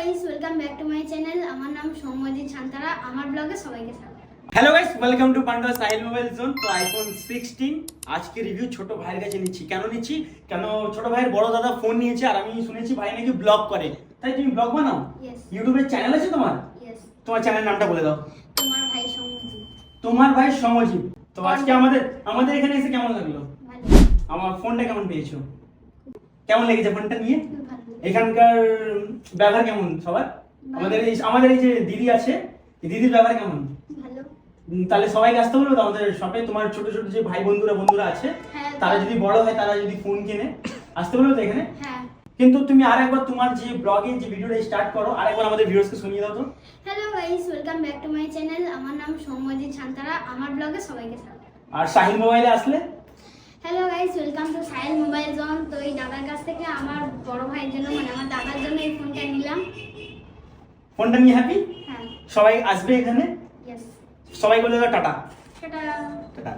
Guys, welcome back to my channel. আমার নাম সৌম্যজিৎ সান্তারা। আমার ব্লগে সবাইকে স্বাগত। Hello guys, welcome to panda Sahil mobile zone. তো আইফোন 16 আজকে রিভিউ ছোট ভাইয়ের কাছে নিচ্ছি। কেন নিচ্ছি? কেন ছোট ভাইয়ের বড় দাদা ফোন নিয়েছে আর আমি শুনেছি ভাই নাকি ব্লগ করে। তাই তুমি ব্লগ বানাও? ইয়েস ইউটিউবে চ্যানেল আছে তোমার? ইয়েস। তোমার চ্যানেলের নামটা বলে দাও। তোমার ভাই সৌম্যজিৎ। তোমার ভাই সমজিৎ। তো আজকে আমাদের এখানে এসে কেমন লাগলো? ভালো। আমার ফোনটা কেমন পেয়েছো? কেমন লেগেছে ফোনটা নিয়ে? ভালো। এখানকার ব্যবহার কেমন সবার? আমাদের এই যে দিদি আছে, এই দিদির ব্যবহার কেমন? ভালো। তাহলে সবাইকে আসতে বলবো তো আমাদের শপে? তোমার ছোট ছোট যে ভাই বন্ধুরা আছে, হ্যাঁ, তারা যদি বড় হয়, তারা যদি ফোন কিনে আসতে বলবো তো এখানে। হ্যাঁ। কিন্তু তুমি আরেকবার তোমার যে ব্লগে যে ভিডিওটা স্টার্ট করো, আরেকবার আমাদের ভিউয়ার্সকে শুনিয়ে দাও তো। Hello guys, welcome back to my channel. আমার নাম সৌম্যজিৎ সান্তারা। আমার ব্লগে সবাইকে স্বাগত। আর সাহিল মোবাইলে আসলে hello guys, welcome to Sahil mobile zone. তো এই দাদার কাছ থেকে আমার বড় ভাইয়ের জন্য আমার দাদার জন্য এই ফোনটা নিলাম। ফোনটা নিয়ে হ্যাপি? হ্যাঁ। সবাই আসবে এখানে, ইয়েস। সবাই বলে দাও টাটা। সেটা টাটা।